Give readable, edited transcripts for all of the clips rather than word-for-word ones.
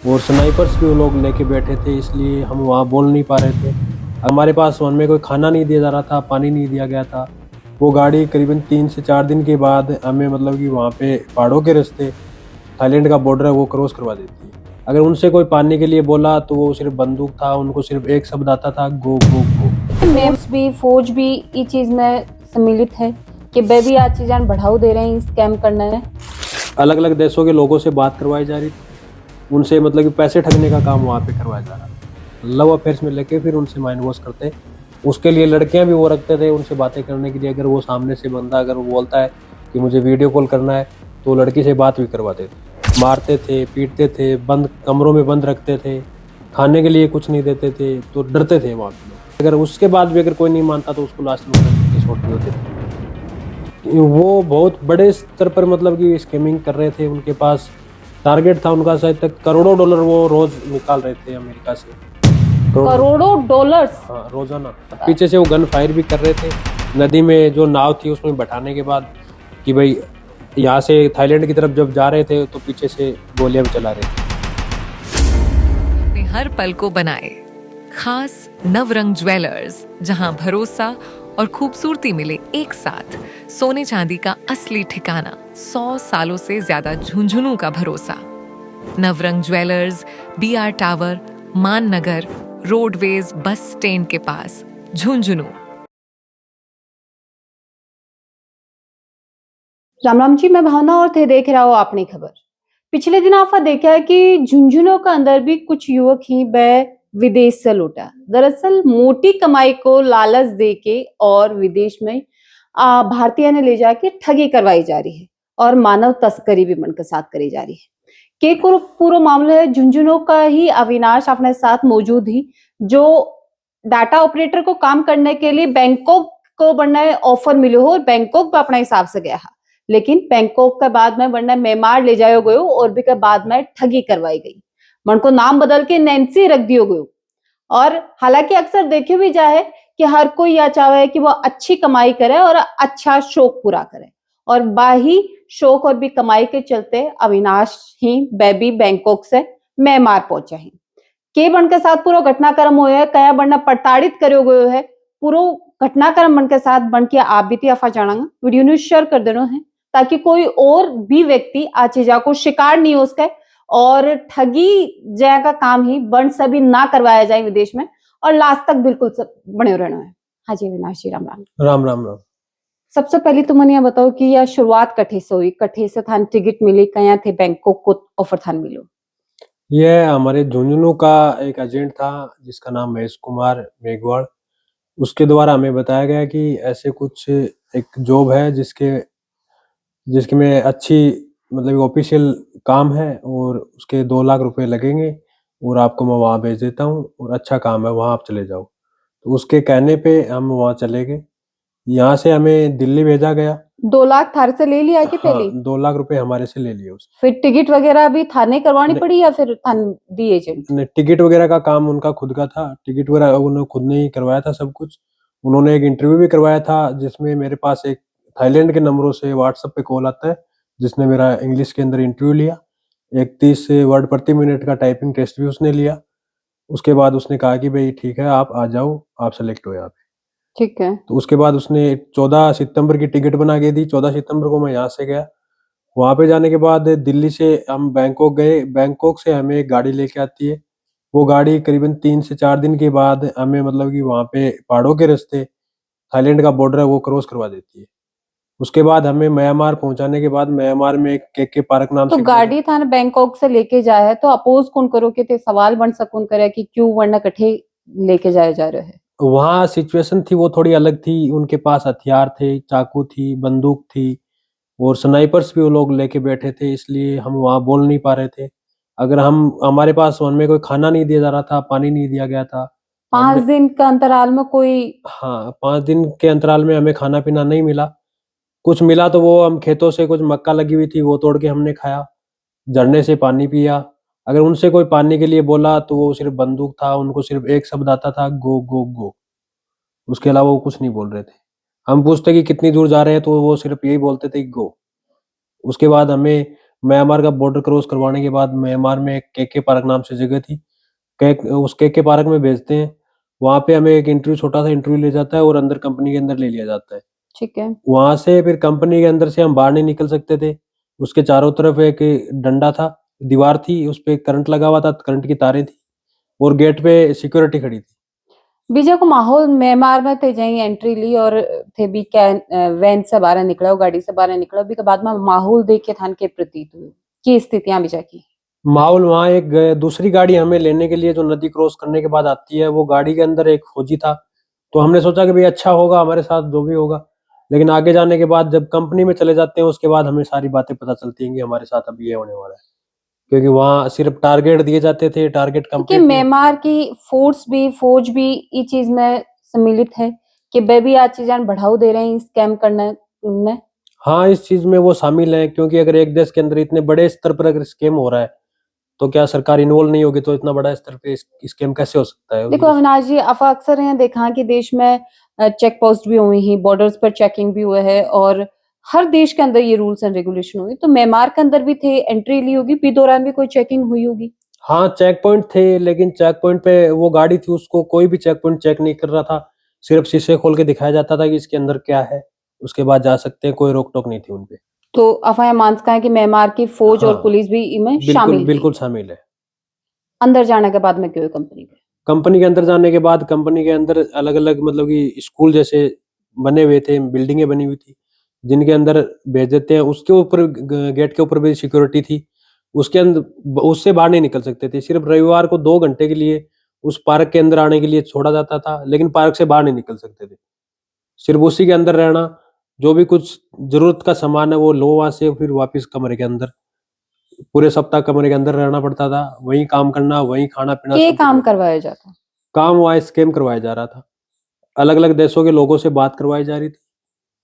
और स्नाइपर्स भी वो लोग लेके बैठे थे, इसलिए हम वहाँ बोल नहीं पा रहे थे। हमारे पास वन में कोई खाना नहीं दिया जा रहा था, पानी नहीं दिया गया था। वो गाड़ी करीबन 3 से 4 दिन के बाद हमें मतलब कि वहाँ पे पहाड़ों के रास्ते थाईलैंड का बॉर्डर है वो क्रॉस करवा देती है। अगर उनसे कोई पानी के लिए बोला तो वो सिर्फ बंदूक था, उनको सिर्फ एक शब्द आता था, गो गो गो। मेम्स भी फौज भी ये चीज में सम्मिलित है कि वे भी आज चीज़ां बढ़ावा दे रहे हैं स्कैम करने में। अलग अलग देशों के लोगों से बात करवाई जा रही थी, उनसे मतलब कि पैसे ठगने का काम वहाँ पे करवाया जा रहा था। लव अफेयर्स में लेके फिर उनसे माइंड वॉश करते। उसके लिए लड़कियां भी वो रखते थे उनसे बातें करने के लिए। अगर वो सामने से बंदा अगर वो बोलता है कि मुझे वीडियो कॉल करना है तो लड़की से बात भी करवाते थे। मारते थे, पीटते थे, बंद कमरों में बंद रखते थे, खाने के लिए कुछ नहीं देते थे, तो डरते थे वहाँ पे लोग। अगर उसके बाद भी अगर कोई नहीं मानता तो उसको लास्ट में छोड़ देते थे। वो बहुत बड़े स्तर पर मतलब कि स्कैमिंग कर रहे थे। उनके पास टारगेट था उनका शायद तक करोड़ों डॉलर वो रोज निकाल रहे थे अमेरिका से। करोड़ों डॉलर्स। हाँ, रोजाना। पीछे से वो गन फायर भी कर रहे थे। नदी में जो नाव थी उसमें बैठाने के बाद कि भाई यहाँ से थाईलैंड की तरफ जब जा रहे थे तो पीछे से गोलियां भी चला रहे थे। ने हर पल को बनाए खास नवरंग ज्वेलर्स, जहां भरोसा और खूबसूरती मिले एक साथ। सोने चांदी का असली ठिकाना, 100 सालों से ज्यादा झुंझुनू का भरोसा। नवरंग ज्वेलर्स, BR टावर, मान नगर, रोडवेज बस स्टैंड के पास, झुंझुनू। राम राम जी, मैं भावना और थे देख रहा हूँ आपने खबर। पिछले दिन आपने देखा है कि झुंझुनू का अंदर भी कुछ युवक ही वह विदेश से लौटा। दरअसल मोटी कमाई को लालच देके और विदेश में भारतीय ने ले जाके ठगी करवाई जा रही है और मानव तस्करी भी मन के साथ करी जा रही है। के पूरा मामला है झुंझुनू का ही। अविनाश अपने साथ मौजूद ही, जो डाटा ऑपरेटर को काम करने के लिए बैंकॉक को बनना ऑफर मिलो हो और बैंकॉक पे अपना हिसाब से गया है। लेकिन बैंकॉक के बाद में वरना म्यांमार ले जायो गयो और भी के बाद में ठगी करवाई गई। मन को नाम बदल के नैन्सी रख दियो गयो। और हालांकि अक्सर देखे भी जाए कि हर कोई यह चाहे कि वो अच्छी कमाई करे और अच्छा शौक पूरा करे, और बाही शौक और भी कमाई के चलते अविनाश ही बेबी बैंकॉक से म्यांमार पहुंचा है। के बन के साथ पूरा घटनाक्रम हुआ है, कया बनना प्रताड़ित करो गयो है। पूरा घटनाक्रम बन के साथ बन के आप भी अफा जाना वीडियो न्यूज शेयर कर देना है, ताकि कोई और भी व्यक्ति आ चीजा को शिकार नहीं हो सके और ठगी जय काम ही बन सभी ना करवाया जाए विदेश में, और लास्ट तक बिल्कुल सब बने रहना है। हाँ जी अविनाश जी, राम राम। राम राम राम। सबसे पहले तो मैंने यह बताओ कि यह शुरुआत कठे से हुई, कठे से थान टिकट मिली, कया थे बैंकॉक को ऑफर थान मिलो? यह हमारे झुंझुनू का एक एजेंट था जिसका नाम महेश कुमार मेघवाल। उसके द्वारा हमें बताया गया कि ऐसे कुछ एक जॉब है जिसके जिसके में अच्छी मतलब ऑफिशियल काम है और उसके 2 लाख रुपए लगेंगे और आपको मैं वहाँ भेज देता हूँ और अच्छा काम है, वहाँ आप चले जाओ। तो उसके कहने पे हम वहाँ चले गए। यहाँ से हमें दिल्ली भेजा गया। 2 लाख थार से ले लिया कि हाँ, पहले? 2 लाख रुपए हमारे से ले लिए उसने। फिर टिकट वगैरह भी थाने करवानी नहीं, पड़ी या फिर थान दी एजेंट? नहीं, टिकट वगैरह का काम उनका खुद का था। टिकट वगैरह उन्होंने खुद ने ही करवाया था सब कुछ। उन्होंने एक इंटरव्यू भी करवाया था जिसमें मेरे पास एक थाईलैंड के नंबरों से व्हाट्सएप पे कॉल आता है जिसने मेरा इंग्लिश के अंदर इंटरव्यू लिया। 31 वर्ड प्रति मिनट का टाइपिंग टेस्ट भी उसने लिया। उसके बाद उसने कहा कि भाई ठीक है आप आ जाओ, आप सेलेक्ट हो यहाँ पे। ठीक है। तो उसके बाद उसने 14 सितंबर की टिकट बना के दी। 14 सितंबर को मैं यहाँ से गया। वहाँ पे जाने के बाद दिल्ली से हम बैंकॉक गए। बैंकॉक से हमें एक गाड़ी लेके आती है। वो गाड़ी करीबन 3 से 4 दिन के बाद हमें मतलब कि वहाँ पे पहाड़ों के रास्ते थाईलैंड का बॉर्डर है वो क्रॉस करवा देती है। उसके बाद हमें म्यांमार पहुंचाने के बाद म्यांमार में एक के पार्क नाम तो से गाड़ी थाने बैंकॉक से लेके जाया है तो अपोज कौन करो कि ते सवाल बन सकून करे कि क्यों वरना कठे लेके जाए जा रहे हैं? वहाँ सिचुएशन थी वो थोड़ी अलग थी। उनके पास हथियार थे, चाकू थी, बंदूक थी और स्नाइपर्स भी वो लोग लेके बैठे थे, इसलिए हम वहाँ बोल नहीं पा रहे थे। अगर हम हमारे पास वन में कोई खाना नहीं दिया जा रहा था, पानी नहीं दिया गया था। 5 दिन का अंतराल में कोई? हाँ, 5 दिन के अंतराल में हमें खाना-पीना नहीं मिला। कुछ मिला तो वो हम खेतों से कुछ मक्का लगी हुई थी, वो तोड़ के हमने खाया। झरने से पानी पिया। अगर उनसे कोई पानी के लिए बोला तो वो सिर्फ़ बंदूक था, उनको सिर्फ़ एक शब्द आता था, गो, गो, गो। उसके अलावा वो कुछ नहीं बोल रहे थे। हम पूछते कि कितनी दूर जा रहे हैं तो वो सिर्फ़ यही बोलते थे, गो। उसके बाद हमें म्यांमार का बॉर्डर क्रॉस करवाने के बाद म्यांमार में एक केके पार्क नाम से जगह थी। उस केके पार्क में भेजते हैं। वहां पे हमें एक इंटरव्यू, छोटा सा इंटरव्यू ले जाता है और अंदर कंपनी के अंदर ले लिया जाता है। ठीक है। वहां से फिर कंपनी के अंदर से हम बाहर नहीं निकल सकते थे। उसके चारों तरफ एक डंडा था, दीवार थी, उस पे करंट लगा हुआ था, करंट की तारें थी और गेट पे सिक्योरिटी खड़ी थी। बीजा को माहौल म्यांमार में थे जहीं एंट्री ली और थे भी क्या वैन से बाहर निकला, गाड़ी से बाहर निकला भी के बाद में माहौल देख के थान के प्रतीत हुई की स्थितियां बीजा की। माहौल वहां एक दूसरी गाड़ी हमें लेने के लिए जो नदी क्रॉस करने के बाद आती है, वो गाड़ी के अंदर एक फौजी था। तो हमने सोचा कि भाई अच्छा होगा हमारे साथ जो भी होगा। लेकिन आगे जाने के बाद जब कंपनी में चले जाते हैं उसके बाद हमें सारी बातें पता चलती हैं कि हमारे साथ अभी ये होने वाला है। क्योंकि वहां सिर्फ टारगेट दिए जाते थे, टारगेट कि कंप्लीट। म्यांमार की फौज भी इस चीज में सम्मिलित है कि वे भी आज चीजें बढ़ावा दे रहे हैं स्कैम करने में। हाँ, इस चीज में वो शामिल है, क्योंकि अगर एक देश के अंदर इतने बड़े स्तर पर अगर स्कैम हो रहा है तो क्या सरकार इन्वॉल्व नहीं होगी तो इतना बड़ा स्तर पे स्कैम कैसे हो सकता है? देखो अविनाश जी, आप अक्सर यहाँ देखा कि देश में चेक पोस्ट भी हुई हैं, बॉर्डर्स पर चेकिंग भी हुए है और हर देश के अंदर ये रूल्स एंड रेगुलेशन हुई। तो म्यांमार के अंदर भी थे, एंट्री ली होगी, पी दौरान भी कोई चेकिंग हुई होगी। हाँ, चेक पॉइंट थे, लेकिन चेक पॉइंट पे वो गाड़ी थी, उसको कोई भी चेक पॉइंट चेक नहीं कर रहा था। सिर्फ शीशे खोल के दिखाया जाता था कि इसके अंदर क्या है, उसके बाद जा सकते हैं, कोई रोक टोक नहीं थी उनपे। तो अफवाह मानता है कि म्यांमार की फौज और हाँ, पुलिस भी इनमें बिल्कुल शामिल थी। बिल्कुल शामिल है। अंदर जाने के बाद में क्यों कंपनी के कंपनी के अंदर जाने के बाद कंपनी के अंदर अलग अलग मतलब कि स्कूल जैसे बने हुए थे, बिल्डिंगें बनी हुई थी, जिनके अंदर भेज देते हैं। उसके ऊपर गेट के ऊपर भी सिक्योरिटी थी। उसके अंदर उससे बाहर नहीं निकल सकते थे। सिर्फ रविवार को 2 घंटे के लिए उस पार्क के अंदर आने के लिए छोड़ा जाता था, लेकिन पार्क से बाहर नहीं निकल सकते थे। सिर्फ उसी के अंदर रहना, जो भी कुछ जरूरत का सामान है वो लो वहां से, फिर वापस कमरे के अंदर। पूरे सप्ताह कमरे के अंदर रहना पड़ता था, वहीं काम करना, वहीं खाना पीना, के सब कुछ काम वहीं। करवाया जाता। काम वहाँ स्कैम करवाया जा रहा था। अलग अलग देशों के लोगों से बात करवाई जा रही थी,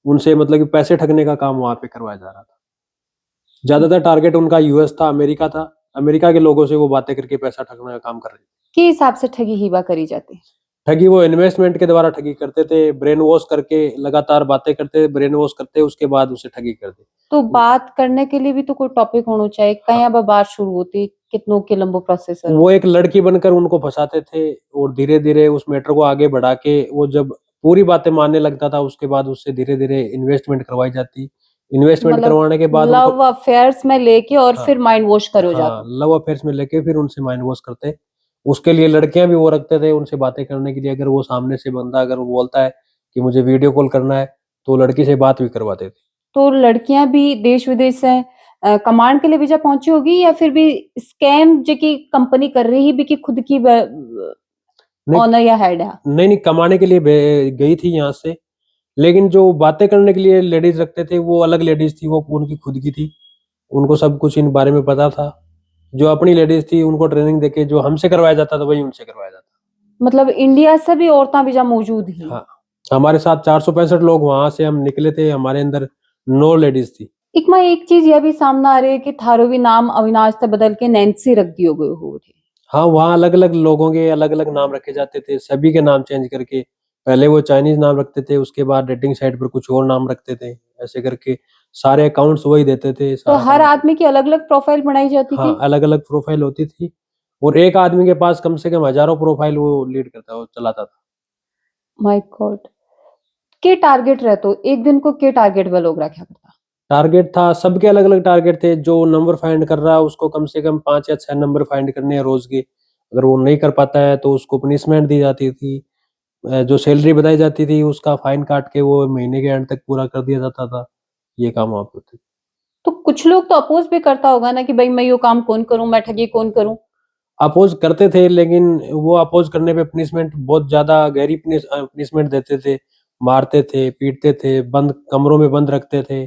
उनसे मतलब कि पैसे ठगने का काम वहां पे करवाया जा रहा था। ज्यादातर टारगेट उनका यूएस था, अमेरिका था। अमेरिका के लोगों से वो बातें करके पैसा ठगने का काम कर रहे थे। के हिसाब से ठगी हिबा करी जाती। ठगी वो इन्वेस्टमेंट के द्वारा ठगी करते थे, ब्रेन वॉश करके लगातार बातें करते, ब्रेन वॉश करते, उसके बाद उसे ठगी करते। तो बात करने के लिए भी तो कोई टॉपिक होना चाहिए, कहीं अब बात शुरू होती, कितनों के लंबो प्रोसेस है। वो एक लड़की बनकर उनको फंसाते थे और धीरे धीरे उस मैटर को आगे बढ़ा के वो जब पूरी बातें मानने लगता था, उसके बाद उससे धीरे धीरे इन्वेस्टमेंट करवाई जाती। इन्वेस्टमेंट मतलब करवाने के बाद लव उनको, अफेयर्स में लेके और हाँ, फिर माइंड वॉश करो हाँ, जाता। लव अफेयर्स में लेके फिर उनसे माइंड वॉश करते। उसके लिए लड़कियां भी वो रखते थे उनसे बातें करने के लिए। अगर वो सामने से बंदा अगर वो बोलता है कि मुझे वीडियो कॉल करना है, तो लड़की से बात भी करवाते थे। तो लड़कियां भी देश विदेश से कमांड के लिए भी जा पहुंची होगी या फिर भी स्कैम जो की कंपनी कर रही भी कि खुद की नहीं, ऑनर या हेड है। नहीं, नहीं, कमाने के लिए गई थी यहाँ से। लेकिन जो बातें करने के लिए लेडीज रखते थे वो अलग लेडीज थी, वो उनकी खुद की थी। उनको सब कुछ इन बारे में पता था। जो अपनी लेडीज थी उनको ट्रेनिंग देके जो हमसे करवाया जाता था वही उनसे करवाया जाता मतलब इंडिया से भी औरतें भी जा मौजूद था। ही। हाँ, हमारे साथ 465 लोग वहां से हम निकले थे, हमारे अंदर 9 लेडीज थी। इकमा एक चीज यह भी सामने आ रही है कि थारो भी नाम अविनाश से बदल के नैन्सी रख दियो गए हो थे। हाँ, वहाँ अलग अलग लोगों के अलग अलग नाम रखे जाते थे, सभी के नाम चेंज करके। पहले वो चाइनीज नाम रखते थे, उसके बाद डेटिंग साइट पर कुछ और नाम रखते थे। ऐसे करके सारे अकाउंट्स वही देते थे, तो सारा हर काम। आदमी की अलग अलग प्रोफाइल बनाई जाती हाँ, थी। अलग अलग प्रोफाइल होती थी और एक आदमी के पास कम से कम हजारों प्रोफाइल वो लीड करता, वो चलाता था। My God. के टारगेट रहते एक दिन को के टारगेट वो लोग रखा करता। टारगेट था, सबके अलग अलग टारगेट थे। जो नंबर फाइंड कर रहा है उसको कम से कम 5 या 6 नंबर फाइंड करने हैं रोज के। अगर वो नहीं कर पाता है तो उसको पनिशमेंट दी जाती थी। जो सैलरी बताई जाती थी उसका फाइन काट के वो महीने के एंड तक पूरा कर दिया जाता था। ये काम वहां पे होते थे। तो कुछ लोग तो अपोज भी करता होगा ना कि भाई मैं यो काम कौन करूं, मैं ठगी कौन करूं। अपोज करते थे, लेकिन वो अपोज करने पे पनिशमेंट बहुत ज्यादा गहरी पनिशमेंट देते थे। मारते थे, पीटते थे, बंद कमरों में बंद रखते थे,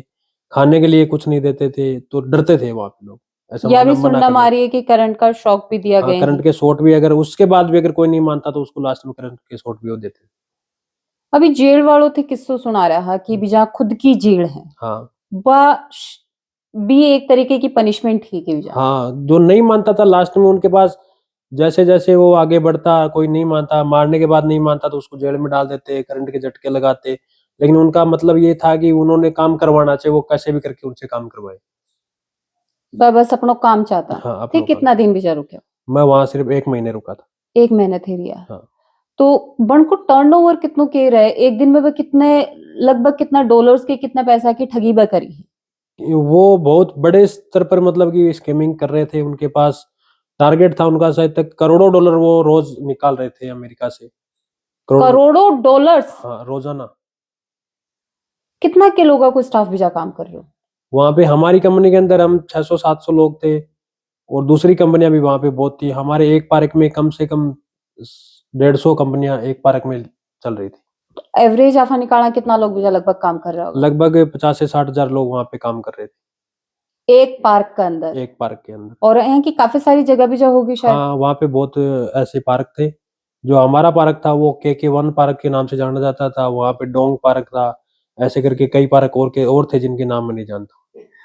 खाने के लिए कुछ नहीं देते थे, तो डरते थे वहां पे लोग। ऐसा या मना भी मना सुनना कर देते। मारी है कि करंट का शॉक भी दिया हाँ, गए करंट हैं। के शॉट भी, अगर उसके बाद भी अगर कोई नहीं मानता तो उसको लास्ट में करंट के शॉट भी वो देते थे। अभी जेल वालों थे किस्सों सुना रहा कि भी जहाँ खुद की जेल है हाँ, वह भी एक तरीके की पनिशमेंट ही की जा। हाँ, जो नहीं मानता था लास्ट में उनके पास, जैसे जैसे वो आगे बढ़ता, कोई नहीं मानता, मारने के बाद नहीं मानता तो उसको जेल में डाल देते, करंट के झटके लगाते। लेकिन उनका मतलब ये था कि उन्होंने काम करवाना चाहिए, वो कैसे भी करके उनसे काम करवाए। बस अपनो काम चाहता हाँ थे। अपनों का। कितना दिन बीजा रुके हो? मैं वहां सिर्फ 1 महीने रुका था। 1 महीने थे रिया। हाँ। तो बणको टर्नओवर कितनो के रहे एक दिन में? वह कितने लगभग कितना डॉलर्स के कितना पैसा की ठगी बा करी है? वो बहुत बड़े स्तर पर मतलब कि स्कैमिंग कर रहे थे। उनके पास टारगेट था उनका, शायद तक करोड़ों डॉलर वो रोज निकाल रहे थे अमेरिका से। करोड़ों। करोड़ों डॉलर्स? हाँ रोजाना। कितना के लोगों को स्टाफ बीजा काम कर रहे हो? वहां पे हमारी कंपनी के अंदर हम 600-700 लोग थे, और दूसरी कंपनियां भी वहां पे बहुत थी। हमारे एक पार्क में कम से कम 150 कंपनियां एक पार्क में चल रही थी। एवरेज आफा निकालना कितना लोग बीजा लगभग काम कर रहा होगा? लगभग 50 से 60 हजार लोग वहां पे काम कर रहे थे एक पार्क के अंदर? एक पार्क के अंदर। और यहाँ की काफी सारी जगह बीजा होगी शायद। हाँ वहाँ पे बहुत ऐसे पार्क थे। जो हमारा पार्क था वो के 1 पार्क के नाम से जाना जाता था। वहाँ पे डोंग पार्क था, ऐसे करके कई पार्क और थे जिनके नाम मैं नहीं जानता।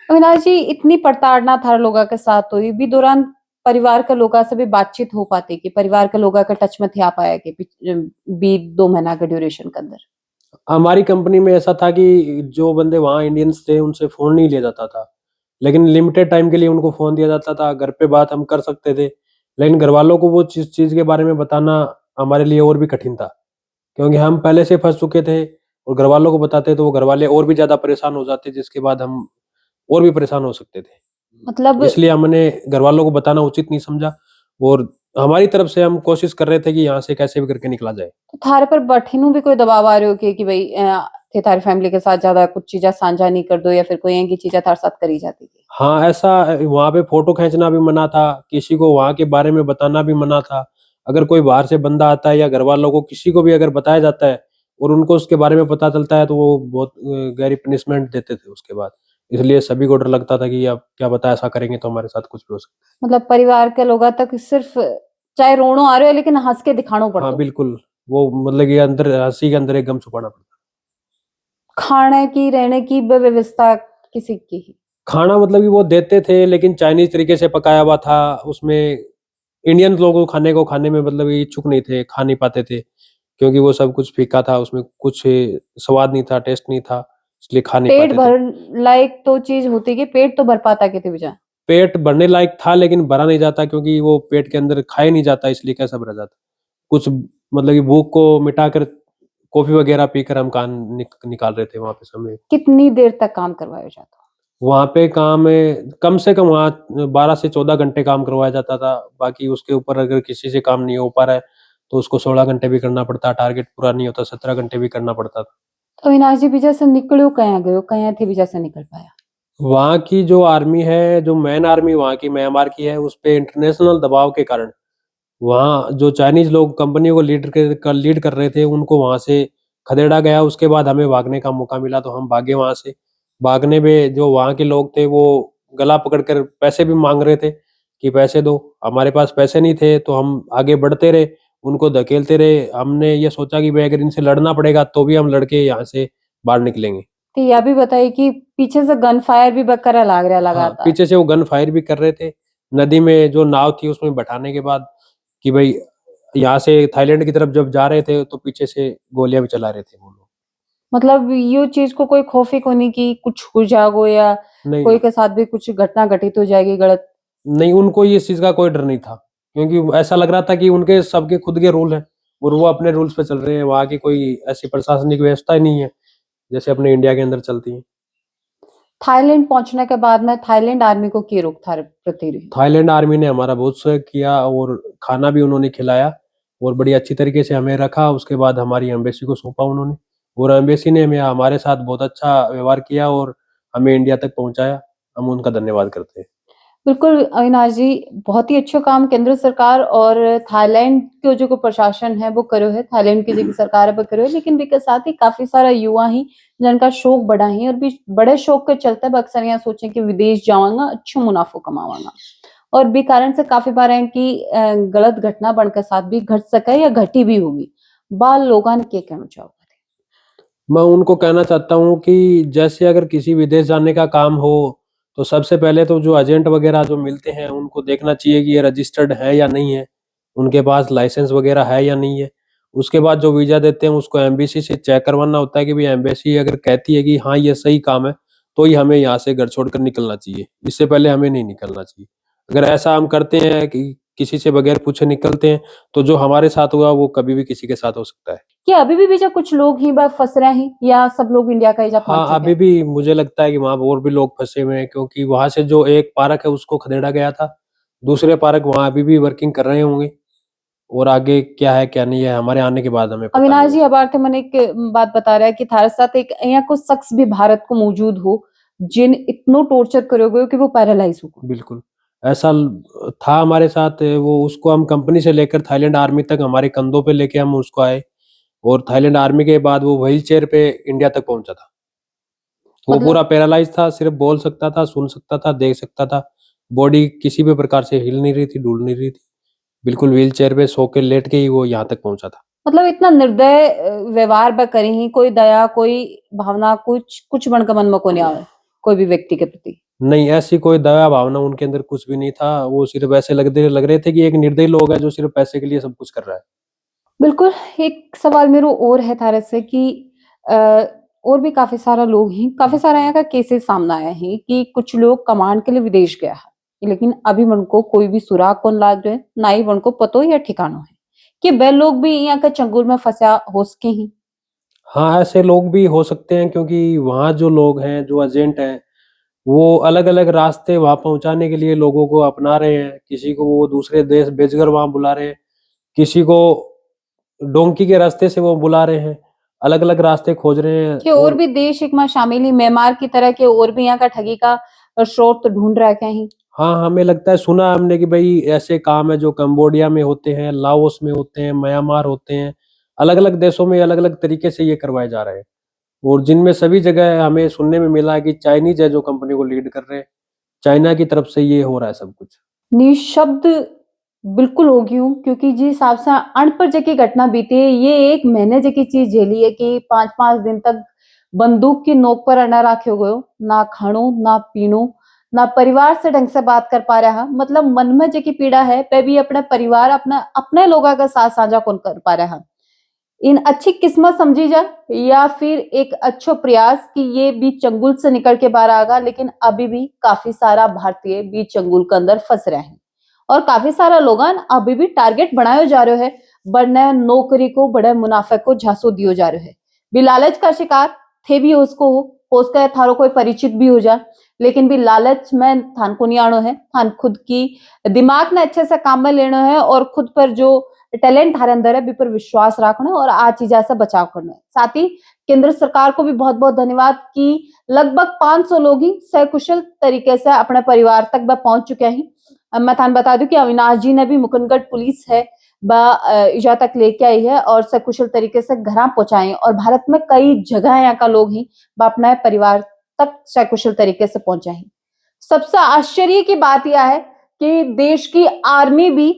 अविनाश जी, इतनी प्रताड़ना था लोगों के साथ हुई भी दौरान परिवार के लोगों से भी बातचीत हो पाती कि परिवार के लोगों के टच में थे आ पाया कि बीत 2 महीना के ड्यूरेशन के अंदर? हमारी कंपनी में ऐसा था कि जो बंदे वहाँ इंडियंस थे उनसे फोन नहीं लिया जाता था, लेकिन लिमिटेड टाइम के लिए उनको फोन दिया जाता था। घर पे बात हम कर सकते थे, लेकिन घर वालों को वो चीज के बारे में बताना हमारे लिए और भी कठिन था, क्योंकि हम पहले से फंस चुके थे। और घर वालों को बताते तो वो घर वाले और भी ज्यादा परेशान हो जाते, जिसके बाद हम और भी परेशान हो सकते थे। मतलब इसलिए हमने घर वालों को बताना उचित नहीं समझा, और हमारी तरफ से हम कोशिश कर रहे थे कि यहाँ से कैसे भी करके निकला जाए। थारे पर बठिनू भी कोई दबाव आ रहे हो कि भाई थे थारी फैमिली के साथ ज्यादा कुछ चीजें साझा नहीं कर दो या फिर कोई की चीजें थारे साथ करी जाती थी? हाँ ऐसा, वहाँ पे फोटो खींचना भी मना था, किसी को वहाँ के बारे में बताना भी मना था। अगर कोई बाहर से बंदा आता है या घर वालों को किसी को भी अगर बताया जाता है और उनको उसके बारे में पता चलता है, तो वो बहुत गहरी पनिशमेंट देते थे उसके बाद। इसलिए सभी को डर लगता था कि अब क्या पता ऐसा करेंगे तो हमारे साथ कुछ भी हो सकता मतलब परिवार के लोग तक सिर्फ चाहे रोनो आ रहे हो लेकिन हंस के दिखानो है। पड़ता? हाँ बिल्कुल, वो मतलब कि अंदर हंसी के अंदर एक गम छुपाना पड़ता। खाने की रहने की व्यवस्था किसी की ही? खाना मतलब कि वो देते थे, लेकिन चाइनीज तरीके से पकाया हुआ था। उसमें इंडियन लोगों खाने में मतलब कि इच्छुक नहीं थे, खा नहीं पाते थे, क्योंकि वो सब कुछ फीका था, उसमें कुछ स्वाद नहीं था, टेस्ट नहीं था, इसलिए खा नहीं पेट पाते थे। भर लायक तो चीज होती कि पेट तो भर पाता के थे बीजा? पेट भरने लायक था लेकिन भरा नहीं जाता, क्योंकि वो पेट के अंदर खाया नहीं जाता, इसलिए कैसा भरा जाता। कुछ मतलब कि भूख को मिटाकर कॉफी वगैरह पीकर हम निकाल रहे थे वहां पे समय। कितनी देर तक काम करवाया जाता? वहां पे काम कम से कम वहाँ 12 से 14 घंटे काम करवाया जाता था। बाकी उसके ऊपर अगर किसी से काम नहीं हो पा रहा है तो उसको 16 घंटे भी करना पड़ता। टारगेट पूरा नहीं होता 17 घंटे भी करना पड़ता था। तो अविनाश जी बीजा से निकलो कहाँ गयो, कहाँ थे बीजा से निकल पाया? वहाँ की जो आर्मी है, जो मेन आर्मी वहाँ की म्यांमार की है, उस पे इंटरनेशनल दबाव के कारण वहाँ जो चाइनीज लोग कंपनियों को लीड कर रहे थे उनको वहाँ से खदेड़ा गया। उसके बाद हमें भागने का मौका मिला तो हम भागे वहाँ से। भागने में जो वहाँ के लोग थे वो गला पकड़कर पैसे भी मांग रहे थे कि पैसे दो। हमारे पास पैसे नहीं थे तो हम आगे बढ़ते रहे, उनको धकेलते रहे। हमने ये सोचा कि भाई अगर इनसे लड़ना पड़ेगा तो भी हम लड़के यहाँ से बाहर निकलेंगे। तो यह भी बताइए कि पीछे से गन फायर भी बकरा लाग रहा हाँ लगातार? पीछे से वो गन फायर भी कर रहे थे। नदी में जो नाव थी उसमें बैठाने के बाद कि भाई यहाँ से थाईलैंड की तरफ जब जा रहे थे तो पीछे से गोलियां भी चला रहे थे वो लोग। मतलब ये चीज को कोई खौफ ही को नहीं कि कुछ हो जागो या नहीं कोई के साथ भी कुछ घटना घटित हो जाएगी गलत? नहीं, उनको ये चीज का कोई डर नहीं था, क्योंकि ऐसा लग रहा था कि उनके सबके खुद के रूल हैं और वो अपने रूल्स पे चल रहे हैं। वहाँ की कोई ऐसी प्रशासनिक व्यवस्था ही नहीं है जैसे अपने इंडिया के अंदर चलती है। थाईलैंड पहुंचने के बाद में थाईलैंड आर्मी को की रोक थारे प्रति रही? थाईलैंड आर्मी ने हमारा बहुत सहयोग किया और खाना भी उन्होंने खिलाया और बड़ी अच्छी तरीके से हमें रखा। उसके बाद हमारी एम्बेसी को सौंपा उन्होंने, और एम्बेसी ने हमें हमारे साथ बहुत अच्छा व्यवहार किया और हमें इंडिया तक पहुंचाया। हम उनका धन्यवाद करते हैं। बिल्कुल अविनाश जी, बहुत ही अच्छा काम केंद्र सरकार और थाईलैंड के जो प्रशासन है वो करो है, थाईलैंड की जो सरकार है वो करो है, लेकिन भी के साथ ही काफी सारा युवा ही जिनका शौक बड़ा ही और भी बड़े शौक के चलते अक्सर यहाँ सोचे कि विदेश जावांगा अच्छा मुनाफो कमावांगा, और भी कारण से काफी बार है कि गलत घटना बनकर साथ भी घट सके या घटी भी होगी। बाल लोगों ने क्या कहना चाहोगे? मैं उनको कहना चाहता हूँ कि जैसे अगर किसी विदेश जाने का काम हो तो सबसे पहले तो जो एजेंट वगैरह जो मिलते हैं उनको देखना चाहिए कि ये रजिस्टर्ड है या नहीं है, उनके पास लाइसेंस वगैरह है या नहीं है। उसके बाद जो वीजा देते हैं उसको एम्बेसी से चेक करवाना होता है कि भाई एम्बेसी अगर कहती है कि हाँ ये सही काम है तो ही हमें यहाँ से घर छोड़कर निकलना चाहिए, इससे पहले हमें नहीं निकलना चाहिए। अगर ऐसा हम करते हैं कि किसी से बगैर पूछे निकलते हैं, तो जो हमारे साथ हुआ वो कभी भी किसी के साथ हो सकता है। क्या अभी भी बीजा कुछ लोग ही बस फंस रहे हैं या सब लोग इंडिया का इजा पहुंच हाँ, चुके अभी हैं? भी मुझे लगता है कि वहाँ और भी लोग फंसे हुए हैं, क्योंकि वहां से जो एक पार्क है उसको खदेड़ा गया था, दूसरे पार्क वहां अभी भी वर्किंग कर रहे होंगे, और आगे क्या है क्या नहीं है हमारे आने के बाद हमें पता अविनाश नहीं जी, अब आके मैंने एक बात बता रहा है कि थारे साथ एक અહીંયા કોઈ शख्स भी भारत को मौजूद हो जिन इतनो टॉर्चर करोगे हो कि वो पैरालाइज हो। होगा। बिल्कुल ऐसा था हमारे साथ, वो उसको हम कंपनी से लेकर थाईलैंड आर्मी तक हमारे कंधों पे लेके हम उसको आए, और थाईलैंड आर्मी के बाद वो व्हील चेयर पे इंडिया तक पहुंचा था। वो मतलब पूरा पैरालाइज था, सिर्फ बोल सकता था, सुन सकता था, देख सकता था, बॉडी किसी भी प्रकार से हिल नहीं रही थी, डुल नहीं रही थी, बिल्कुल व्हील चेयर पे सो के लेट के ही वो यहाँ तक पहुंचा था। मतलब इतना निर्दय व्यवहार ब करी ही कोई दया कोई भावना कुछ कुछ बन का मन में को नहीं आवे कोई भी व्यक्ति के प्रति। नहीं, ऐसी कोई दया भावना उनके अंदर कुछ भी नहीं था, वो सिर्फ ऐसे लग रहे थे कि एक निर्दयी लोग है जो सिर्फ पैसे के लिए सब कुछ कर रहा है। बिल्कुल, एक सवाल मेरा और है थारे से कि अ, और भी काफी सारा लोग हैं, काफी सारा यहाँ का केसेस सामने आया है कि कुछ लोग कमांड के लिए विदेश गया है, लेकिन अभी उनको कोई भी सुराग कौन लाग रहे है, ना ही उनको पतो या ठिकानो है कि वे लोग भी यहाँ का चंगुल में फंसा हो सके ही। हाँ, ऐसे लोग भी हो सकते हैं, क्योंकि वहाँ जो लोग हैं, जो एजेंट हैं, वो अलग-अलग रास्ते वहाँ पहुँचाने के लिए लोगों को अपना रहे हैं। किसी को वो दूसरे देश भेजकर वहाँ बुला रहे हैं, किसी को डोंकी के रास्ते से वो बुला रहे हैं, अलग-अलग रास्ते खोज रहे हैं। कि और भी देश एक में शामिल ही म्यांमार की तरह के और भी यहाँ का ठगी का स्रोत ढूंढ रखे हैं। हाँ, हमें लगता है, सुना हमने कि भाई ऐसे काम है जो कंबोडिया में होते हैं, लाओस में होते हैं, म्यांमार होते हैं, अलग-अलग देशों में अलग-अलग तरीके से ये करवाए जा रहे हैं, और जिनमें सभी जगह हमें सुनने में मिला है कि चाइनीज है जो कंपनी को लीड कर रहे हैं, चाइना की तरफ से ये हो रहा है सब कुछ। निशब्द बिल्कुल हो गई हूँ क्योंकि जिस हिसाब से अनपढ़ जकी घटना बीती है ये एक महीने जकी चीज झेली है कि 5-5 दिन तक बंदूक की नोक पर अना रखे गयो, ना खाणो ना पीनो ना परिवार से ढंग से बात कर पा रहा, मतलब मन में जकी पीड़ा है पे भी अपने परिवार अपने अपने लोगों का साथ साझा कौन कर पा रहा। इन अच्छी किस्मत समझी जाए या फिर एक अच्छा प्रयास कि ये बीच चंगुल से निकल के बाहर आएगा, लेकिन अभी भी काफी सारा भारतीय बीच चंगुल के अंदर फंस रहे हैं और काफी सारा लोग अभी भी टारगेट बनायो जा रहे है, बढ़ने नौकरी को बड़े मुनाफे को झांसो दियो जा रहे है। भी लालच का शिकार थे भी उसको हो उसका थारो कोई परिचित भी हो जा, लेकिन भी लालच में थान को नहीं आनो है, थान खुद की दिमाग ने अच्छे से काम में लेना है और खुद पर जो टैलेंट हमारे अंदर है बी पर विश्वास रखना है और आ चीजा से बचाव करना है। साथ ही केंद्र सरकार को भी बहुत बहुत धन्यवाद कि लगभग 500 लोग ही सकुशल तरीके से अपने परिवार तक पहुंच चुके हैं। मैं थान बता दूं कि अविनाश जी ने भी मुकुंदगढ़ पुलिस है इजा तक लेके आई है और सकुशल तरीके से घर पहुंचाए और भारत में कई जगह यहाँ का लोग ही अपने परिवार तक सकुशल तरीके से पहुंचाए। सबसे आश्चर्य की बात यह है कि देश की आर्मी भी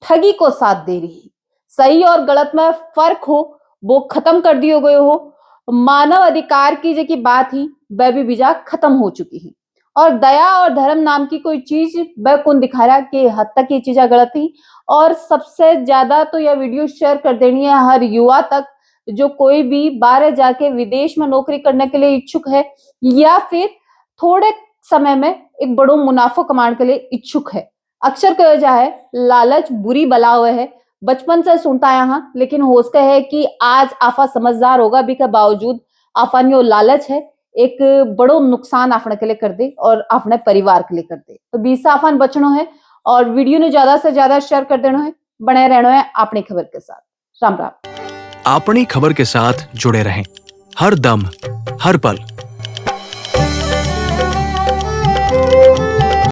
ठगी को साथ दे रही है, सही और गलत में फर्क हो वो खत्म कर दिए गए हो, मानव अधिकार की जो बात ही वह भी बीजा खत्म हो चुकी है और दया और धर्म नाम की कोई चीज वह कौन दिखा रहा कि हद तक ये चीजें गलत थी। और सबसे ज्यादा तो यह वीडियो शेयर कर देनी है हर युवा तक जो कोई भी बाहर जाके विदेश में नौकरी करने के लिए इच्छुक है या फिर थोड़े समय में एक बड़ो मुनाफा कमाने के लिए इच्छुक है। अक्सर कहा जाए लालच बुरी बला हुए है, बचपन से सुनता यहाँ, लेकिन होश का है कि आज आफा समझदार होगा भी के बावजूद आफान यो लालच है एक बड़ो नुकसान आपने के लिए कर दे और अपने परिवार के लिए कर दे। तो बीस आफान बचनो है और वीडियो ने ज्यादा से ज्यादा शेयर कर देना है, बने रहना है अपनी खबर के साथ। राम राम। अपनी खबर के साथ जुड़े रहें हर दम हर पल।